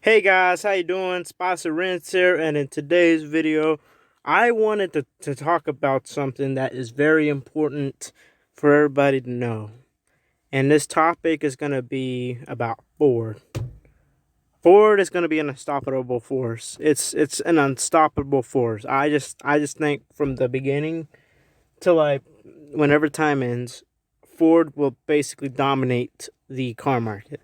Hey guys, how you doing? Spicer Rinse here, and in today's video, I wanted to talk about something that is very important for everybody to know. And this topic is going to be about Ford. Ford is going to be an unstoppable force. It's an unstoppable force. I just think from the beginning to like whenever time ends, Ford will basically dominate the car market.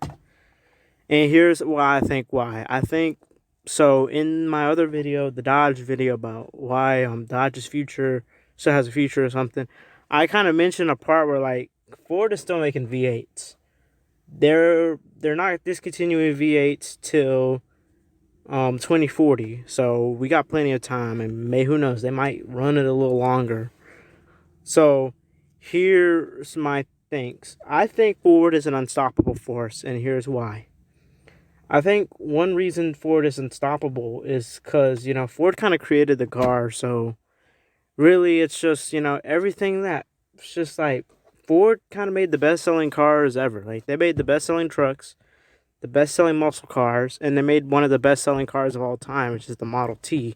And here's why I think why. I think so in my other video, the Dodge video about why Dodge's future still has a future or something, I kind of mentioned a part where like Ford is still making V8s. They're not discontinuing V8s till 2040. So we got plenty of time, and who knows, they might run it a little longer. So here's my things. I think Ford is an unstoppable force, and here's why. I think one reason Ford is unstoppable is because, Ford kind of created the car. So really, it's just, everything that it's just like Ford kind of made the best selling cars ever. Like, they made the best selling trucks, the best selling muscle cars, and they made one of the best selling cars of all time, which is the Model T.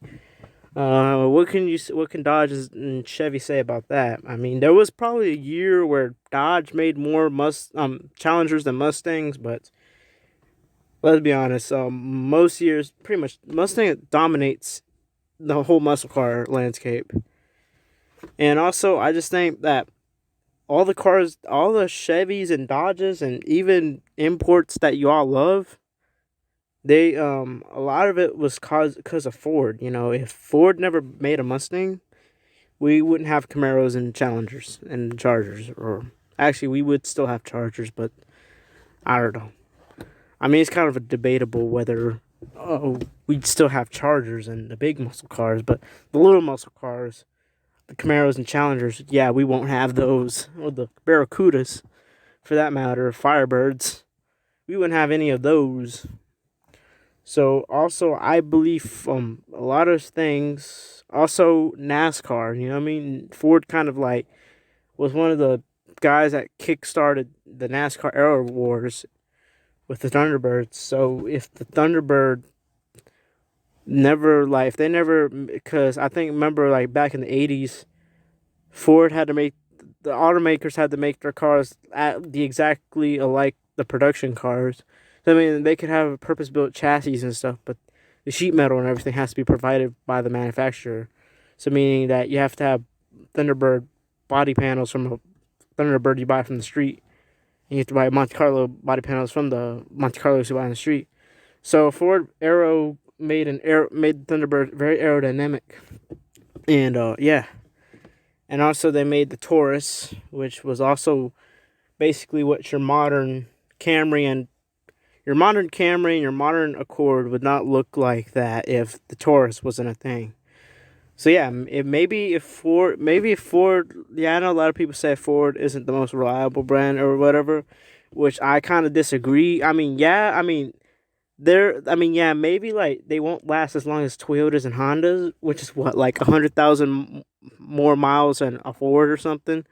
What can Dodge and Chevy say about that? I mean, there was probably a year where Dodge made more Challengers than Mustangs, but let's be honest. Most years, pretty much, Mustang dominates the whole muscle car landscape. And also, I just think that all the cars, all the Chevys and Dodges, and even imports that you all love, they a lot of it was because of Ford. If Ford never made a Mustang, we wouldn't have Camaros and Challengers and Chargers, or actually, we would still have Chargers, but I don't know. I mean, it's kind of a debatable whether we'd still have Chargers and the big muscle cars, but the little muscle cars, the Camaros and Challengers, yeah, we won't have those. Or the Barracudas, for that matter, Firebirds. We wouldn't have any of those. So, also, I believe a lot of things. Also, NASCAR, you know what I mean? Ford kind of like was one of the guys that kickstarted the NASCAR era wars with the Thunderbirds. So if the Thunderbird never like if they never, because I think, remember, like back in the 80s, Ford had to make the automakers had to make their cars at the exactly alike the production cars. So, I mean, they could have purpose built chassis and stuff, but the sheet metal and everything has to be provided by the manufacturer. So, meaning that you have to have Thunderbird body panels from a Thunderbird you buy from the street, and you have to buy Monte Carlo body panels from the Monte Carlos you buy on the street. So Ford Aero made Thunderbird very aerodynamic, and yeah, and also they made the Taurus, which was also basically what Camry and your modern Accord would not look like that if the Taurus wasn't a thing. So yeah, if Ford, yeah, I know a lot of people say Ford isn't the most reliable brand or whatever, which I kind of disagree. Yeah, maybe like they won't last as long as Toyotas and Hondas, which is what, like 100,000 more miles than a Ford or something.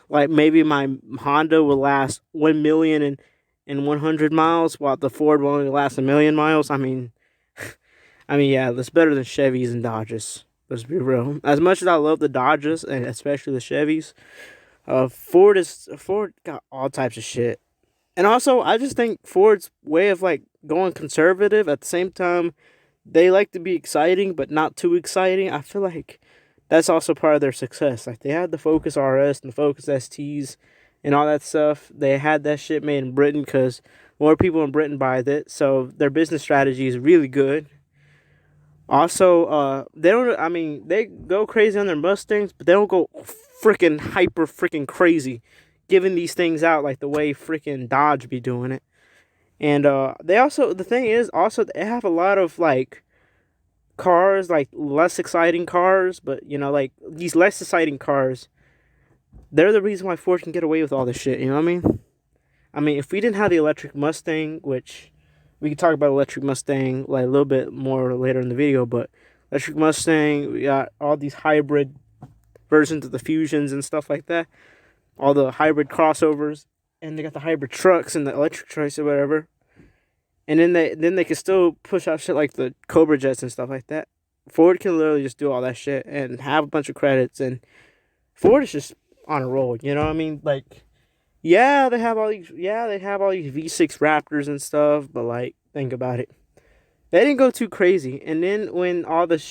Like maybe my Honda will last 1 million and 100 miles, while the Ford will only last 1 million miles. Yeah, that's better than Chevys and Dodges. Let's be real. As much as I love the Dodges and especially the Chevys, Ford got all types of shit. And also, I just think Ford's way of like going conservative at the same time, they like to be exciting but not too exciting. I feel like that's also part of their success. Like they had the Focus RS and the Focus STs and all that stuff. They had that shit made in Britain because more people in Britain buy that. So their business strategy is really good. Also, they don't. I mean, they go crazy on their Mustangs, but they don't go freaking hyper freaking crazy, giving these things out like the way freaking Dodge be doing it. And they also, the thing is, also they have a lot of like cars, like less exciting cars, but like these less exciting cars, they're the reason why Ford can get away with all this shit. You know what I mean? I mean, if we didn't have the electric Mustang, which we could talk about electric Mustang like a little bit more later in the video, but electric Mustang, we got all these hybrid versions of the Fusions and stuff like that, all the hybrid crossovers, and they got the hybrid trucks and the electric trucks or whatever. and then they can still push out shit like the Cobra Jets and stuff like that. Ford can literally just do all that shit and have a bunch of credits, and Ford is just on a roll. You know what I mean? Like, yeah, they have all these V6 Raptors and stuff, but like, think about it. They didn't go too crazy, and then when all the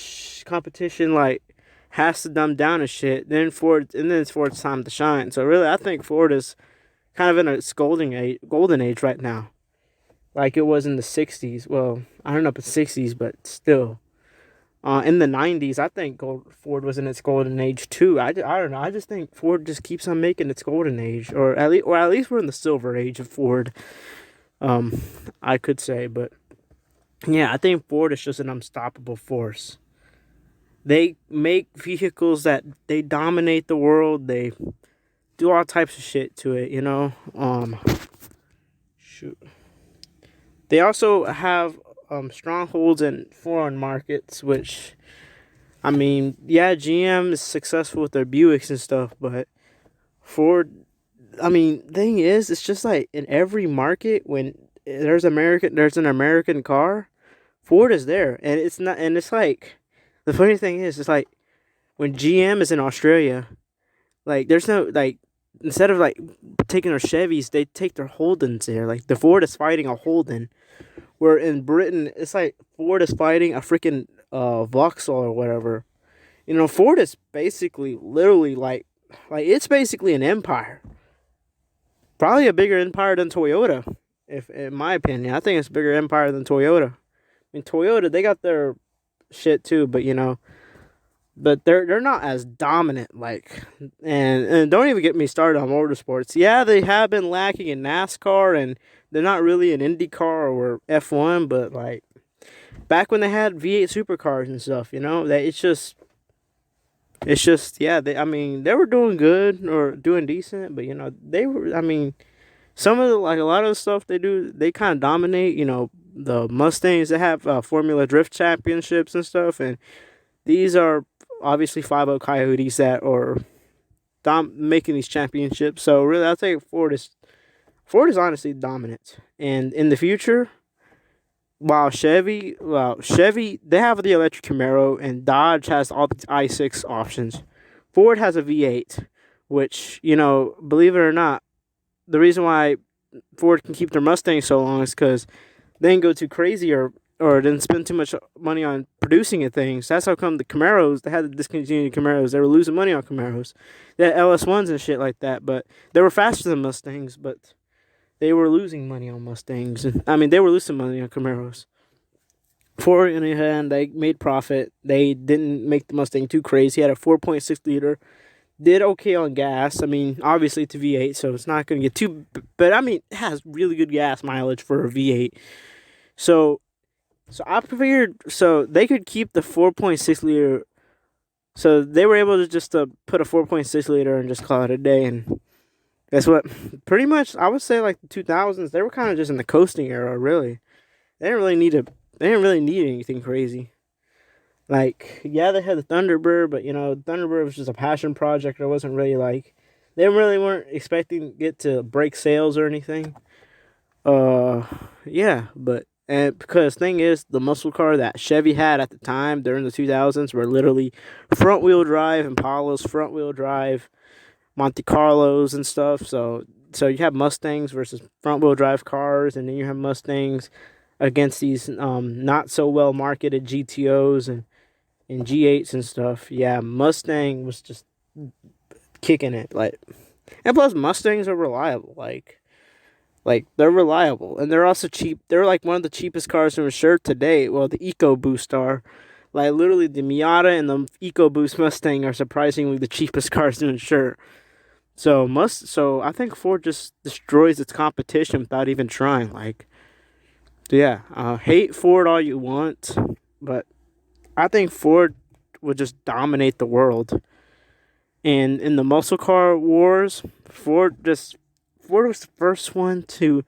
competition like has to dumb down and shit, then it's Ford's time to shine. So really, I think Ford is kind of in its golden age right now, like it was in the '60s. Well, I don't know if it's '60s, but still. In the '90s, I think Ford was in its golden age too. I don't know. I just think Ford just keeps on making its golden age, or at least we're in the silver age of Ford. Um, I could say, but yeah, I think Ford is just an unstoppable force. They make vehicles that they dominate the world. They do all types of shit to it, you know. Shoot. They also have strongholds in foreign markets, which I mean, yeah, GM is successful with their Buicks and stuff, but Ford, I mean, thing is, it's just like in every market when there's an American car, Ford is there, and it's not, and it's like, the funny thing is, it's like when GM is in Australia, like there's no like instead of like taking their Chevys, they take their Holdens there. Like the Ford is fighting a Holden, where in Britain it's like Ford is fighting a freaking Vauxhall or whatever. You know, Ford is basically literally like it's basically an empire. Probably a bigger empire than Toyota, if in my opinion. I think it's a bigger empire than Toyota. I mean, Toyota, they got their shit too, but you know, but they're not as dominant like, and don't even get me started on motorsports. Yeah, they have been lacking in NASCAR, and they're not really an IndyCar or F1, but like back when they had V8 supercars and stuff, you know, that it's just yeah, I mean, they were doing good or doing decent, but you know, they were, I mean, some of the, like a lot of the stuff they do, they kind of dominate, you know, the Mustangs that have Formula Drift championships and stuff, and these are obviously 5-0 Coyotes that are making these championships. So really, I think Ford is honestly dominant, and in the future, Chevy, they have the electric Camaro, and Dodge has all the i6 options. Ford has a V8, which, you know, believe it or not, the reason why Ford can keep their Mustang so long is because they didn't go too crazy or didn't spend too much money on producing and things. That's how come the Camaros, they had to discontinue the Camaros. They were losing money on Camaros. They had LS1s and shit like that, but they were faster than Mustangs, but they were losing money on Mustangs. I mean, they were losing money on Camaros. Ford, in the hand, they made profit. They didn't make the Mustang too crazy. He had a 4.6 liter. Did okay on gas. I mean, obviously it's a V8, so it's not going to get too... But, I mean, it has really good gas mileage for a V8. So I figured... So, they could keep the 4.6 liter... So, they were able to just put a 4.6 liter and just call it a day, and... Guess what? Pretty much, I would say like the 2000s, they were kind of just in the coasting era, really. They didn't really need anything crazy. Like, yeah, they had the Thunderbird, but you know, Thunderbird was just a passion project. It wasn't really like they really weren't expecting it to break sales or anything. Yeah, but and because thing is, the muscle car that Chevy had at the time during the 2000s were literally front wheel drive Impalas, front wheel drive Monte Carlos and stuff. So you have Mustangs versus front wheel drive cars, and then you have Mustangs against these not so well marketed GTOs and G8s and stuff. Yeah, Mustang was just kicking it. Like, and plus Mustangs are reliable. Like they're reliable, and they're also cheap. They're like one of the cheapest cars to insure today. Well, the EcoBoost are. Like literally, the Miata and the EcoBoost Mustang are surprisingly the cheapest cars to insure. So I think Ford just destroys its competition without even trying. Like, yeah, hate Ford all you want, but I think Ford would just dominate the world. And in the muscle car wars, Ford was the first one to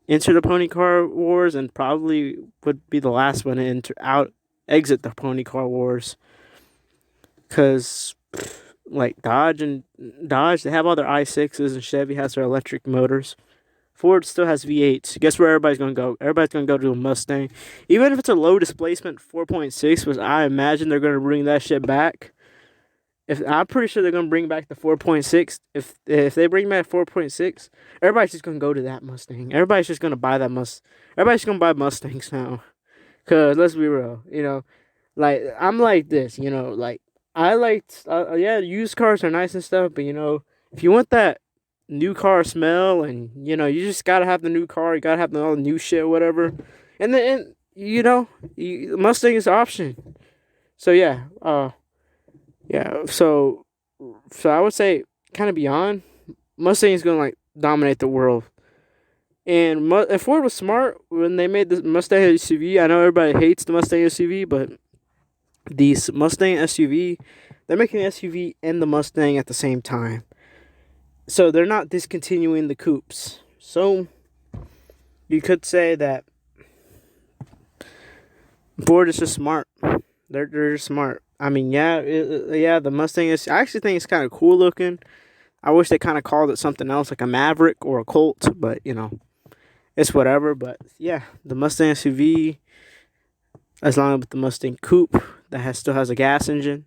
enter the pony car wars, and probably would be the last one to exit the pony car wars. Cause like Dodge, they have all their i6s, and Chevy has their electric motors. Ford still has V8s. Guess where everybody's gonna go? Everybody's gonna go to a Mustang, even if it's a low displacement 4.6, which I imagine they're gonna bring that shit back. If I'm pretty sure they're gonna bring back the 4.6. If they bring back 4.6, everybody's just gonna go to that Mustang. Everybody's just gonna buy that Everybody's gonna buy Mustangs now. Cause let's be real, like I'm like this, like I like, yeah, used cars are nice and stuff, but if you want that new car smell, and you just gotta have the new car, you gotta have all the new shit, whatever, and then Mustang is an option. So yeah, so I would say kind of beyond, Mustang is gonna like dominate the world. And Ford was smart when they made the Mustang SUV. I know everybody hates the Mustang SUV, but the Mustang SUV, they're making the SUV and the Mustang at the same time. So they're not discontinuing the coupes. So you could say that Ford is just smart. They're just smart. I mean, yeah, the Mustang is. I actually think it's kind of cool looking. I wish they kind of called it something else, like a Maverick or a Colt, but it's whatever. But yeah, the Mustang SUV, as long as the Mustang Coupe that still has a gas engine,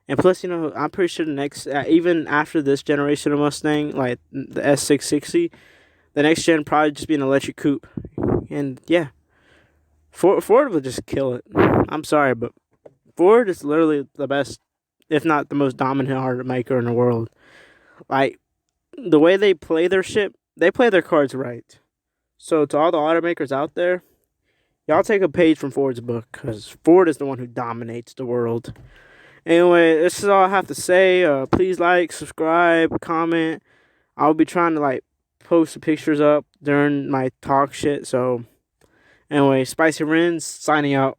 and plus, I'm pretty sure the next, even after this generation of Mustang, like the S660, the next gen probably just be an electric coupe, and yeah, Ford would just kill it. I'm sorry, but Ford is literally the best, if not the most dominant automaker in the world. Like, the way they play their shit, they play their cards right. So to all the automakers out there, y'all take a page from Ford's book, because Ford is the one who dominates the world. Anyway, this is all I have to say. Please like, subscribe, comment. I'll be trying to like post the pictures up during my talk shit. So anyway, Spicy Rins signing out.